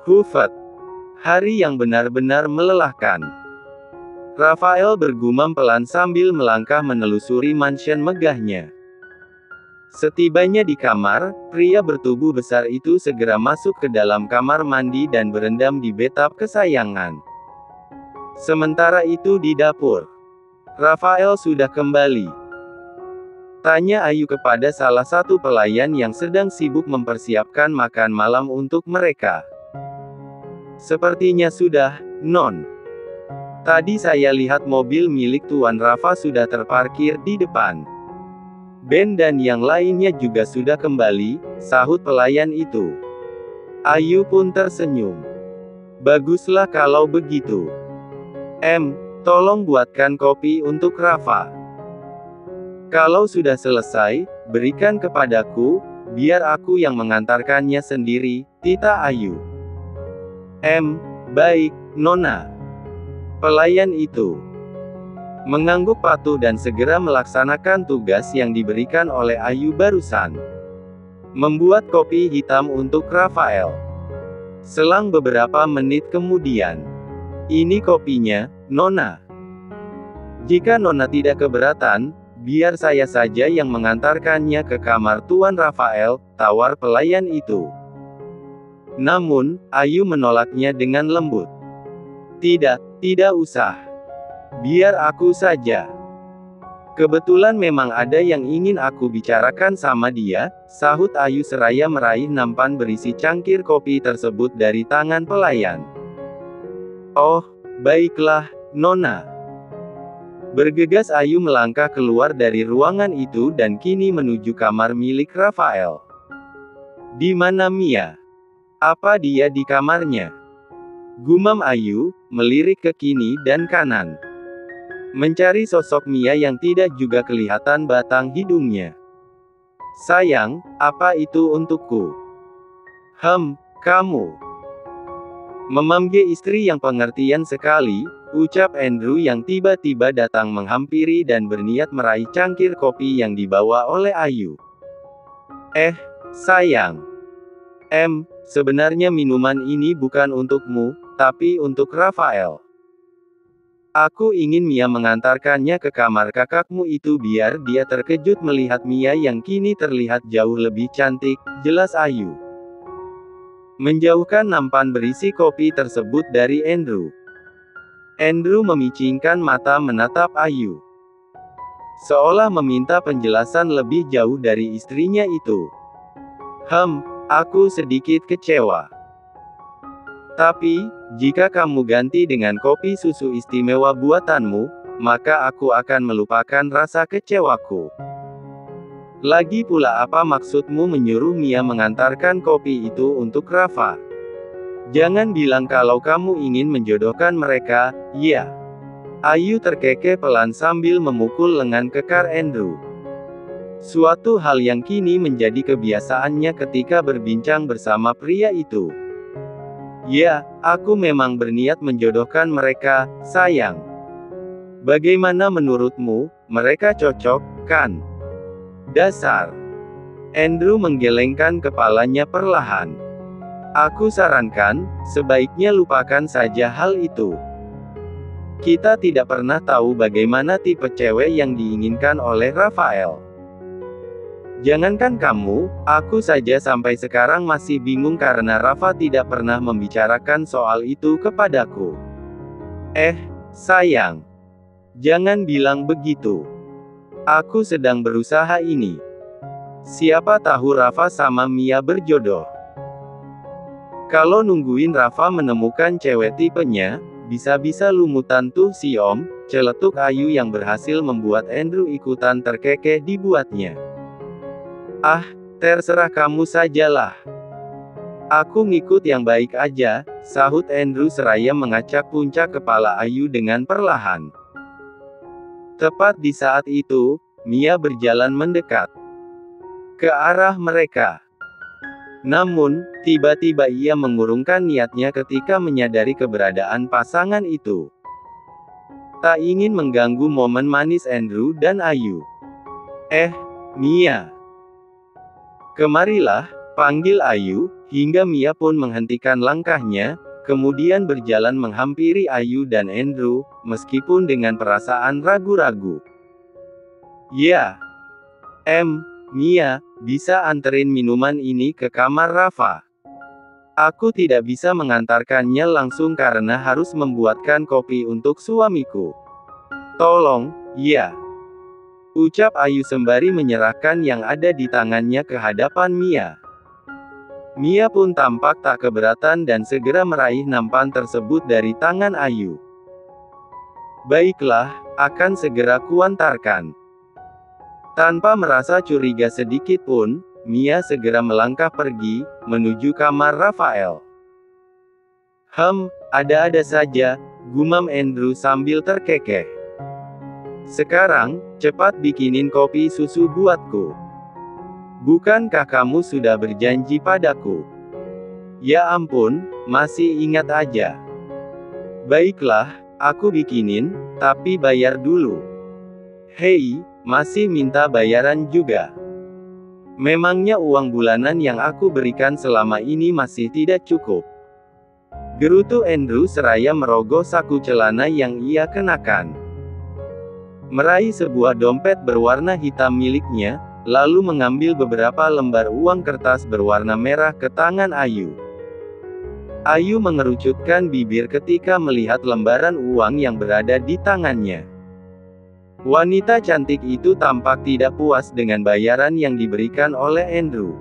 Hufat. Hari yang benar-benar melelahkan. Rafael bergumam pelan sambil melangkah menelusuri mansion megahnya. Setibanya di kamar, pria bertubuh besar itu segera masuk ke dalam kamar mandi dan berendam di bathtub kesayangan. Sementara itu di dapur, Rafael sudah kembali. Tanya Ayu kepada salah satu pelayan yang sedang sibuk mempersiapkan makan malam untuk mereka. Sepertinya sudah, Non. Tadi saya lihat mobil milik Tuan Rafa sudah terparkir di depan. Ben dan yang lainnya juga sudah kembali, sahut pelayan itu. Ayu pun tersenyum. Baguslah kalau begitu. Tolong buatkan kopi untuk Rafa. Kalau sudah selesai, berikan kepadaku, biar aku yang mengantarkannya sendiri, tita Ayu. Baik, Nona. Pelayan itu mengangguk patuh dan segera melaksanakan tugas yang diberikan oleh Ayu barusan. Membuat kopi hitam untuk Rafael. Selang beberapa menit kemudian. Ini kopinya, Nona. Jika Nona tidak keberatan, biar saya saja yang mengantarkannya ke kamar Tuan Rafael, tawar pelayan itu. Namun, Ayu menolaknya dengan lembut. Tidak usah. Biar aku saja. Kebetulan memang ada yang ingin aku bicarakan sama dia, sahut Ayu seraya meraih nampan berisi cangkir kopi tersebut dari tangan pelayan. Oh, baiklah, Nona. Bergegas Ayu melangkah keluar dari ruangan itu dan kini menuju kamar milik Rafael. Di mana Mia? Apa dia di kamarnya? Gumam Ayu, melirik ke kini dan kanan. Mencari sosok Mia yang tidak juga kelihatan batang hidungnya. Sayang, apa itu untukku? Kamu. Memanggil istri yang pengertian sekali, ucap Andrew yang tiba-tiba datang menghampiri dan berniat meraih cangkir kopi yang dibawa oleh Ayu. Sayang. Sebenarnya minuman ini bukan untukmu, tapi untuk Rafael. Aku ingin Mia mengantarkannya ke kamar kakakmu itu biar dia terkejut melihat Mia yang kini terlihat jauh lebih cantik, jelas Ayu. Menjauhkan nampan berisi kopi tersebut dari Andrew. Andrew memicingkan mata menatap Ayu. Seolah meminta penjelasan lebih jauh dari istrinya itu. Aku sedikit kecewa. Tapi, jika kamu ganti dengan kopi susu istimewa buatanmu, maka aku akan melupakan rasa kecewaku. Lagi pula apa maksudmu menyuruh Mia mengantarkan kopi itu untuk Rafa? Jangan bilang kalau kamu ingin menjodohkan mereka, ya. Ayu terkekeh pelan sambil memukul lengan kekar Andrew. Suatu hal yang kini menjadi kebiasaannya ketika berbincang bersama pria itu. Ya, aku memang berniat menjodohkan mereka, sayang. Bagaimana menurutmu, mereka cocok, kan? Dasar. Andrew menggelengkan kepalanya perlahan. Aku sarankan, sebaiknya lupakan saja hal itu. Kita tidak pernah tahu bagaimana tipe cewek yang diinginkan oleh Rafael. Jangankan kamu, aku saja sampai sekarang masih bingung karena Rafa tidak pernah membicarakan soal itu kepadaku. Sayang. Jangan bilang begitu. Aku sedang berusaha ini. Siapa tahu Rafa sama Mia berjodoh. Kalau nungguin Rafa menemukan cewek tipenya, bisa-bisa lumutan tuh si Om, celetuk Ayu yang berhasil membuat Andrew ikutan terkekeh dibuatnya. Terserah kamu sajalah. Aku ngikut yang baik aja, sahut Andrew seraya mengacak puncak kepala Ayu dengan perlahan. Tepat di saat itu, Mia berjalan mendekat ke arah mereka. Namun, tiba-tiba ia mengurungkan niatnya ketika menyadari keberadaan pasangan itu. Tak ingin mengganggu momen manis Andrew dan Ayu. Mia. Kemarilah, Panggil Ayu, hingga Mia pun menghentikan langkahnya, kemudian berjalan menghampiri Ayu dan Andrew, meskipun dengan perasaan ragu-ragu. Ya. Mia, bisa anterin minuman ini ke kamar Rafa? Aku tidak bisa mengantarkannya langsung karena harus membuatkan kopi untuk suamiku. Tolong, ya. Ucap Ayu sembari menyerahkan yang ada di tangannya ke hadapan Mia. Mia pun tampak tak keberatan dan segera meraih nampan tersebut dari tangan Ayu. Baiklah, akan segera kuantarkan. Tanpa merasa curiga sedikit pun, Mia segera melangkah pergi, menuju kamar Rafael. Ada-ada saja, gumam Andrew sambil terkekeh. Sekarang, cepat bikinin kopi susu buatku. Bukankah kamu sudah berjanji padaku? Ya ampun, masih ingat aja. Baiklah, aku bikinin, tapi bayar dulu. Hei, masih minta bayaran juga. Memangnya uang bulanan yang aku berikan selama ini masih tidak cukup? Gerutu Andrew seraya merogoh saku celana yang ia kenakan. Meraih sebuah dompet berwarna hitam miliknya, lalu mengambil beberapa lembar uang kertas berwarna merah ke tangan Ayu. Ayu mengerucutkan bibir ketika melihat lembaran uang yang berada di tangannya. Wanita cantik itu tampak tidak puas dengan bayaran yang diberikan oleh Andrew.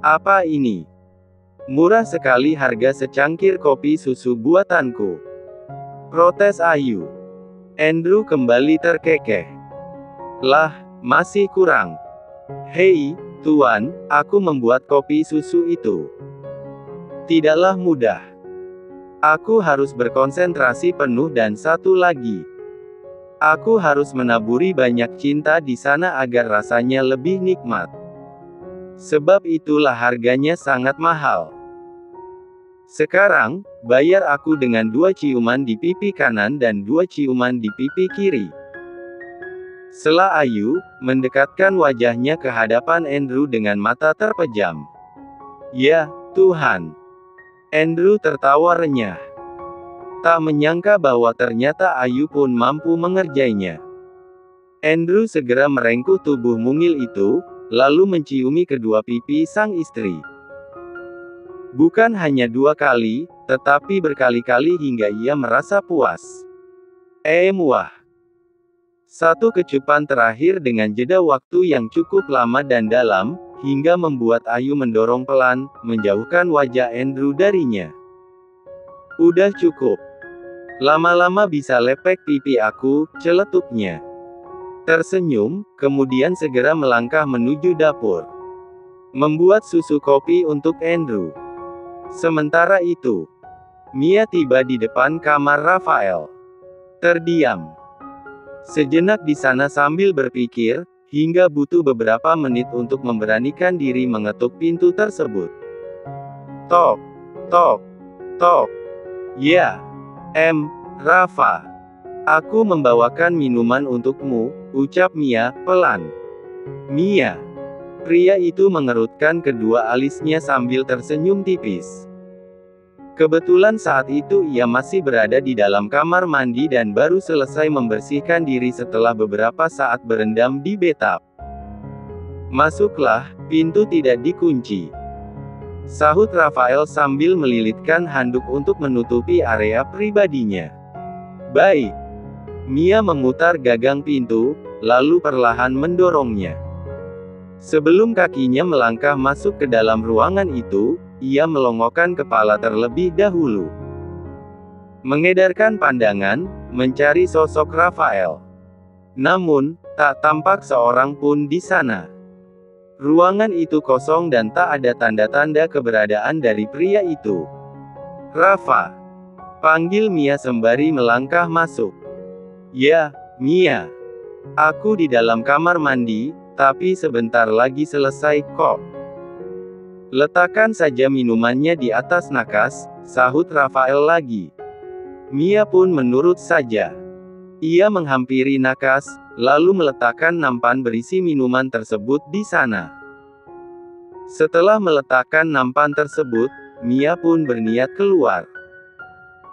Apa ini? Murah sekali harga secangkir kopi susu buatanku. Protes Ayu. Andrew kembali terkekeh. Lah, masih kurang. Hei, Tuan, aku membuat kopi susu itu. Tidaklah mudah. Aku harus berkonsentrasi penuh dan satu lagi. Aku harus menaburi banyak cinta di sana agar rasanya lebih nikmat. Sebab itulah harganya sangat mahal. Sekarang, bayar aku dengan 2 ciuman di pipi kanan dan 2 ciuman di pipi kiri. Sela Ayu, mendekatkan wajahnya ke hadapan Andrew dengan mata terpejam. Ya, Tuhan. Andrew tertawa renyah. Tak menyangka bahwa ternyata Ayu pun mampu mengerjainya. Andrew segera merengkuh tubuh mungil itu, lalu menciumi kedua pipi sang istri. Bukan hanya 2 kali, tetapi berkali-kali hingga ia merasa puas. Wah. Satu kecupan terakhir dengan jeda waktu yang cukup lama dan dalam, hingga membuat Ayu mendorong pelan, menjauhkan wajah Andrew darinya. Udah cukup. Lama-lama bisa lepek pipi aku, celetuknya. Tersenyum, kemudian segera melangkah menuju dapur. Membuat susu kopi untuk Andrew. Sementara itu, Mia tiba di depan kamar Rafael. Terdiam sejenak di sana sambil berpikir, hingga butuh beberapa menit untuk memberanikan diri mengetuk pintu tersebut. Tok, tok, tok. Ya. Rafa. Aku membawakan minuman untukmu, ucap Mia, pelan. Mia. Pria itu mengerutkan kedua alisnya sambil tersenyum tipis. Kebetulan saat itu ia masih berada di dalam kamar mandi dan baru selesai membersihkan diri setelah beberapa saat berendam di bathtub. Masuklah, pintu tidak dikunci. Sahut Rafael sambil melilitkan handuk untuk menutupi area pribadinya. Baik. Mia memutar gagang pintu, lalu perlahan mendorongnya. Sebelum kakinya melangkah masuk ke dalam ruangan itu, ia melongokkan kepala terlebih dahulu. Mengedarkan pandangan, mencari sosok Rafael. Namun, tak tampak seorang pun di sana. Ruangan itu kosong dan tak ada tanda-tanda keberadaan dari pria itu. Rafa. Panggil Mia sembari melangkah masuk. Ya, Mia. Aku di dalam kamar mandi, tapi sebentar lagi selesai kok. Letakkan saja minumannya di atas nakas, sahut Rafael lagi. Mia pun menurut saja. Ia menghampiri nakas, lalu meletakkan nampan berisi minuman tersebut di sana. Setelah meletakkan nampan tersebut, Mia pun berniat keluar.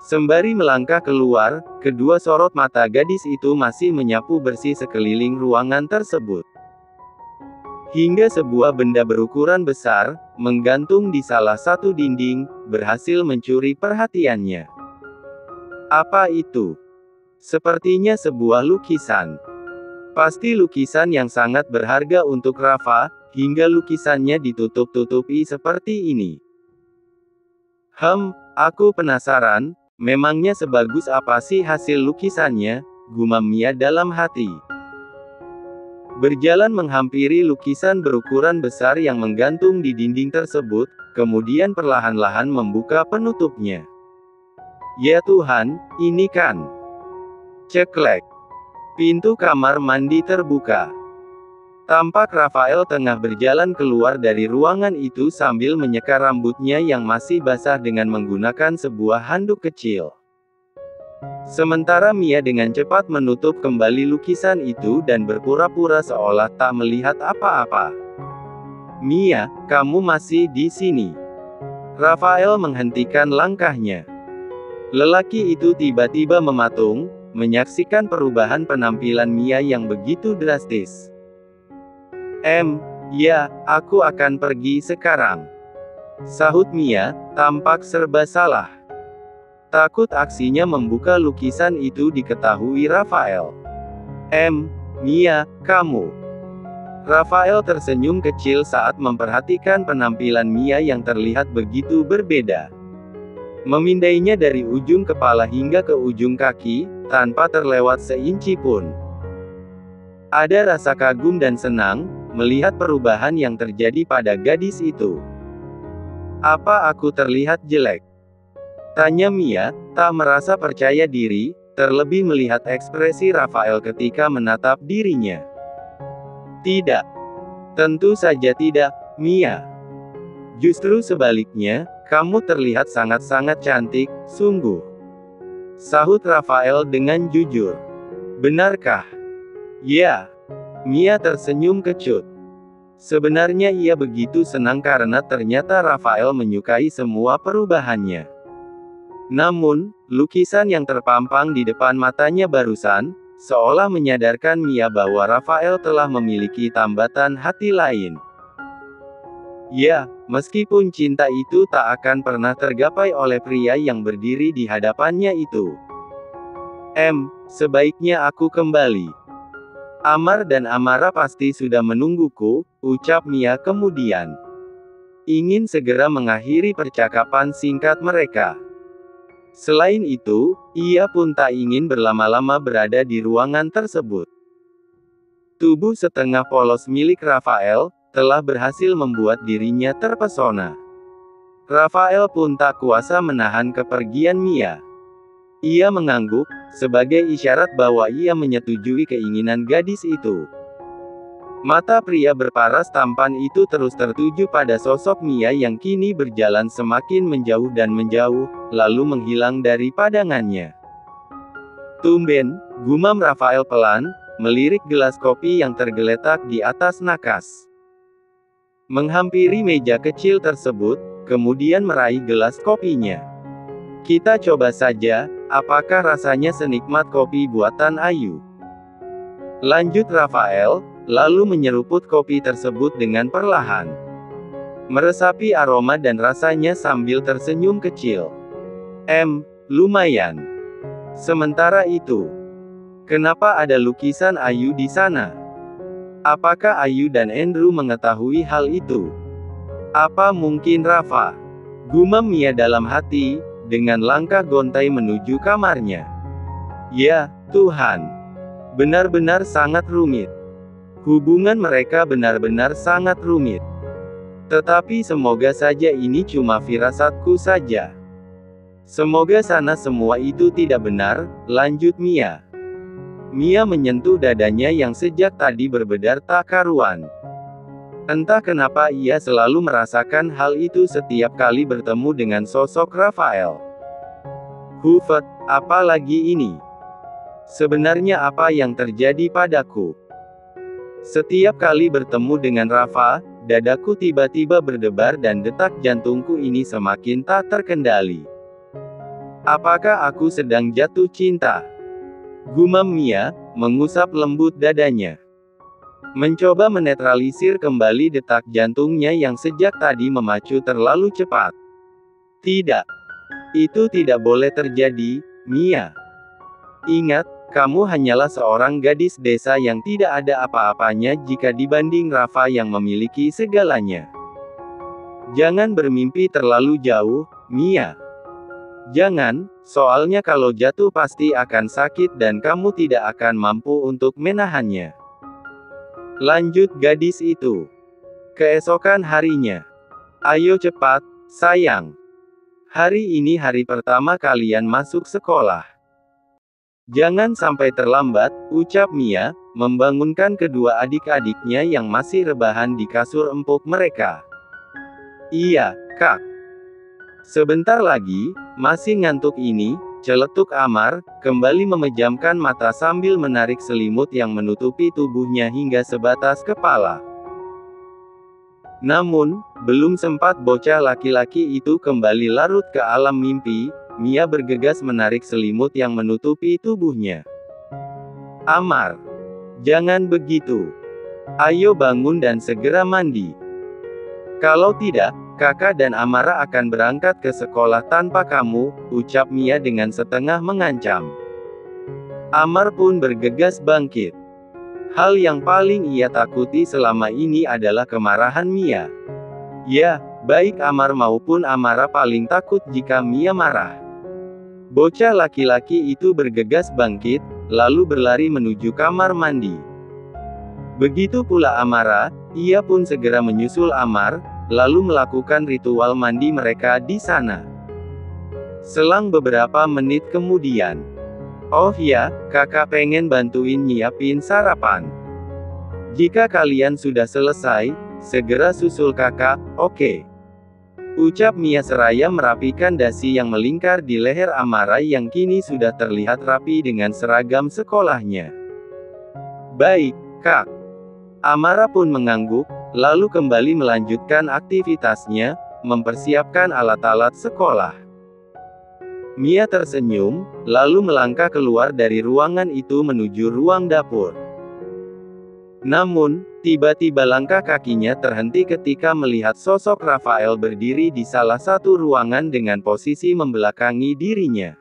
Sembari melangkah keluar, kedua sorot mata gadis itu masih menyapu bersih sekeliling ruangan tersebut. Hingga sebuah benda berukuran besar, menggantung di salah satu dinding, berhasil mencuri perhatiannya. Apa itu? Sepertinya sebuah lukisan. Pasti lukisan yang sangat berharga untuk Rafa, hingga lukisannya ditutup-tutupi seperti ini. Aku penasaran, memangnya sebagus apa sih hasil lukisannya, gumam Mia dalam hati. Berjalan menghampiri lukisan berukuran besar yang menggantung di dinding tersebut, kemudian perlahan-lahan membuka penutupnya. Ya Tuhan, ini kan. Ceklek. Pintu kamar mandi terbuka. Tampak Rafael tengah berjalan keluar dari ruangan itu sambil menyeka rambutnya yang masih basah dengan menggunakan sebuah handuk kecil. Sementara Mia dengan cepat menutup kembali lukisan itu dan berpura-pura seolah tak melihat apa-apa. Mia, kamu masih di sini. Rafael menghentikan langkahnya. Lelaki itu tiba-tiba mematung, menyaksikan perubahan penampilan Mia yang begitu drastis. Ya, aku akan pergi sekarang. Sahut Mia, tampak serba salah. Takut aksinya membuka lukisan itu diketahui Rafael. Mia, kamu. Rafael tersenyum kecil saat memperhatikan penampilan Mia yang terlihat begitu berbeda. Memindainya dari ujung kepala hingga ke ujung kaki, tanpa terlewat seinci pun. Ada rasa kagum dan senang, melihat perubahan yang terjadi pada gadis itu. Apa aku terlihat jelek? Tanya Mia, tak merasa percaya diri, terlebih melihat ekspresi Rafael ketika menatap dirinya. Tidak. Tentu saja tidak, Mia. Justru sebaliknya, kamu terlihat sangat-sangat cantik, sungguh. Sahut Rafael dengan jujur. Benarkah? Ya. Mia tersenyum kecut. Sebenarnya ia begitu senang karena ternyata Rafael menyukai semua perubahannya. Namun, lukisan yang terpampang di depan matanya barusan, seolah menyadarkan Mia bahwa Rafael telah memiliki tambatan hati lain. Ya, meskipun cinta itu tak akan pernah tergapai oleh pria yang berdiri di hadapannya itu. Sebaiknya aku kembali. Amar dan Amara pasti sudah menungguku, ucap Mia kemudian. Ingin segera mengakhiri percakapan singkat mereka. Selain itu, ia pun tak ingin berlama-lama berada di ruangan tersebut. Tubuh setengah polos milik Rafael, telah berhasil membuat dirinya terpesona. Rafael pun tak kuasa menahan kepergian Mia. Ia mengangguk, sebagai isyarat bahwa ia menyetujui keinginan gadis itu. Mata pria berparas tampan itu terus tertuju pada sosok Mia yang kini berjalan semakin menjauh dan menjauh, lalu menghilang dari pandangannya. Tumben, gumam Rafael pelan, melirik gelas kopi yang tergeletak di atas nakas. Menghampiri meja kecil tersebut, kemudian meraih gelas kopinya. Kita coba saja, apakah rasanya senikmat kopi buatan Ayu? Lanjut Rafael, lalu menyeruput kopi tersebut dengan perlahan. Meresapi aroma dan rasanya sambil tersenyum kecil. Lumayan. Sementara itu, kenapa ada lukisan Ayu di sana? Apakah Ayu dan Andrew mengetahui hal itu? Apa mungkin Rafa? Gumam Mia dalam hati, dengan langkah gontai menuju kamarnya. Ya, Tuhan. Benar-benar sangat rumit. Hubungan mereka benar-benar sangat rumit. Tetapi semoga saja ini cuma firasatku saja. Semoga sana semua itu tidak benar, lanjut Mia. Mia menyentuh dadanya yang sejak tadi berbedar tak karuan. Entah kenapa ia selalu merasakan hal itu setiap kali bertemu dengan sosok Rafael. Hufet, apa lagi ini? Sebenarnya apa yang terjadi padaku? Setiap kali bertemu dengan Rafa, dadaku tiba-tiba berdebar dan detak jantungku ini semakin tak terkendali. Apakah aku sedang jatuh cinta? Gumam Mia, mengusap lembut dadanya. Mencoba menetralisir kembali detak jantungnya yang sejak tadi memacu terlalu cepat. Tidak. Itu tidak boleh terjadi, Mia. Ingat, kamu hanyalah seorang gadis desa yang tidak ada apa-apanya jika dibanding Rafa yang memiliki segalanya. Jangan bermimpi terlalu jauh, Mia. Jangan, soalnya kalau jatuh pasti akan sakit dan kamu tidak akan mampu untuk menahannya. Lanjut gadis itu. Keesokan harinya. Ayo cepat, sayang. Hari ini hari pertama kalian masuk sekolah. Jangan sampai terlambat, ucap Mia, membangunkan kedua adik-adiknya yang masih rebahan di kasur empuk mereka. Iya, Kak. Sebentar lagi, masih ngantuk ini, celetuk Amar, kembali memejamkan mata sambil menarik selimut yang menutupi tubuhnya hingga sebatas kepala. Namun, belum sempat bocah laki-laki itu kembali larut ke alam mimpi, Mia bergegas menarik selimut yang menutupi tubuhnya. Amar, jangan begitu. Ayo bangun dan segera mandi. Kalau tidak, Kakak dan Amara akan berangkat ke sekolah tanpa kamu, ucap Mia dengan setengah mengancam. Amar pun bergegas bangkit. Hal yang paling ia takuti selama ini adalah kemarahan Mia. Ya, baik Amar maupun Amara paling takut jika Mia marah. Bocah laki-laki itu bergegas bangkit, lalu berlari menuju kamar mandi. Begitu pula Amara, ia pun segera menyusul Amar, lalu melakukan ritual mandi mereka di sana. Selang beberapa menit kemudian. Oh ya, kakak pengen bantuin nyiapin sarapan. Jika kalian sudah selesai, segera susul kakak, oke? Ucap Mia seraya merapikan dasi yang melingkar di leher Amara yang kini sudah terlihat rapi dengan seragam sekolahnya. Baik, Kak. Amara pun mengangguk, lalu kembali melanjutkan aktivitasnya, mempersiapkan alat-alat sekolah. Mia tersenyum, lalu melangkah keluar dari ruangan itu menuju ruang dapur. Namun, tiba-tiba langkah kakinya terhenti ketika melihat sosok Rafael berdiri di salah satu ruangan dengan posisi membelakangi dirinya.